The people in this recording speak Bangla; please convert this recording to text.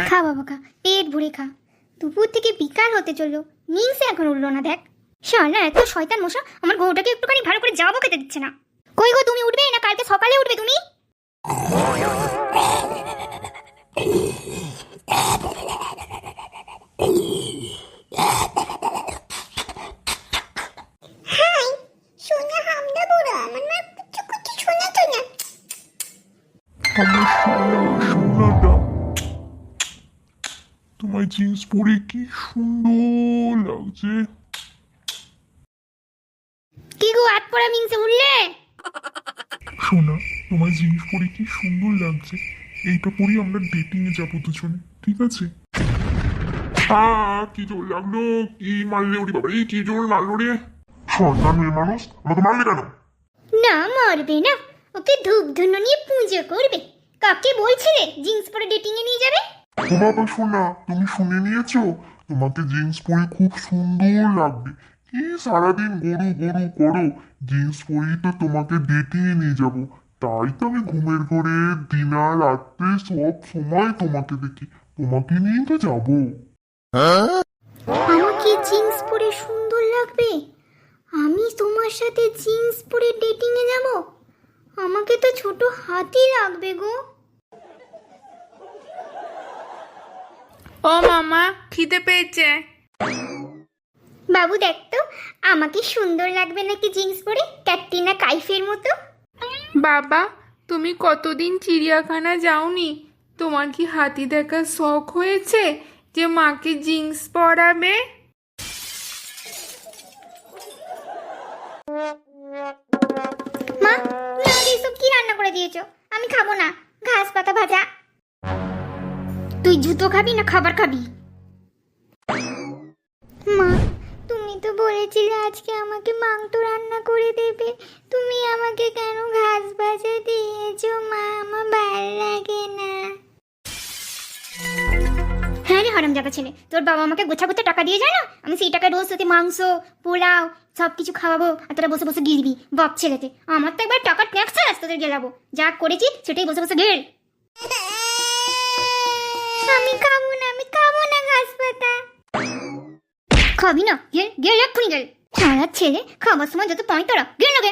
খা বাবা খা, পেট ভরে খা। দুপুর থেকে বিকাল হতে চললো, নিংসে এখন উঠলো না। দেখ শালা এত শয়তান মশা আমার গরুটাকে একটুখানি ভালো করে যাবো খেতে দিচ্ছে না। কই গো, তুমি উঠবে না কালকে সকালে উঠবে তুমি? আমার সোনাটা, তোমার জিন্স পরে কি সুন্দর লাগছে। কি গো, হাত পড়া মিংসে উঠলে? সোনা, তোমার জিন্স পরে কি সুন্দর লাগছে। এইটা পরে আমরা ডেটিং এ যাবো দুজনে, ঠিক আছে? কি জোর লাগলো, কি মারলে ওরে বাবা, কি জোর মারলো রে। সন্তান মেয়ে মানুষ, আমাকে মারলে কেন? না মারবে না, ওকে ধূপ ধুনো নিয়ে পুজো করবে। কাকে বলছিলে জিন্স পরে ডেটিং এ নিয়ে যাবে? ও বাবা সোনা, তুমি শুনে নিয়েছো? তোমাকে জিন্স পরে খুব সুন্দর লাগবে। কি সারাদিন গরু গরু করো, জিন্স পরেই তো তোমাকে ডেটিং এ নিয়ে যাবো। তাই তো আমি ঘুমের ঘরে দিনা রাত্রে সব সময় তোমাকে দেখি, তোমাকে নিয়েই তো যাবো। আমাকে জিন্স পরে সুন্দর লাগবে? আমি তোমার সাথে জিন্স পরে ডেটিং এ যাব? আমাকে তো ছোট হাতি লাগবে গো। ও মামা, খিদে পেয়েছে। বাবু দেখ তো, আমাকে সুন্দর লাগবে নাকি জিন্স পরে ক্যাটরিনা কাইফের মতো? বাবা, তুমি কতদিন চিড়িয়াখানা যাওনি? তোমার কি হাতি দেখার শখ হয়েছে যে মাকে জিন্স পরাবে? মা, তুমি আমাকে এসব কি রান্না করে দিয়েছো? আমি খাবো না। ঘাস পাতা ভাজা। তুই জুতো খাবি না খাবার খাবি? মা, তুমি তো বলেছিলে আজকে আমাকে মাংস রান্না করে দেবে। তুমি আমাকে কেন ঘাস ভাজা দিয়েছো মা? আমার ভালো লাগে না। হ্যাঁ রে হারামজাদা ছেলে, তোর বাবা আমাকে গোছা গোছা টাকা দিয়ে যায় না, আমি সেই টাকা রোজ তোকে মাংস পোলাও সব কিছু খাওয়াবো আর তোরা বসে বসে গিলবি বাপ ছেলেতে। আমার তো একবার টাকার ট্যাক্স আছে, তোদের গেলাবো। যা করেছি সেটাই বসে বসে গেল। আমি খাবো না, আমি খাবো না ঘাস পাতা। খাবি না? গেল গেল, এক্ষুনি গেল। সারা ছেলে খাবার সময় যত পয়েন্ট তোরা গেল না গে।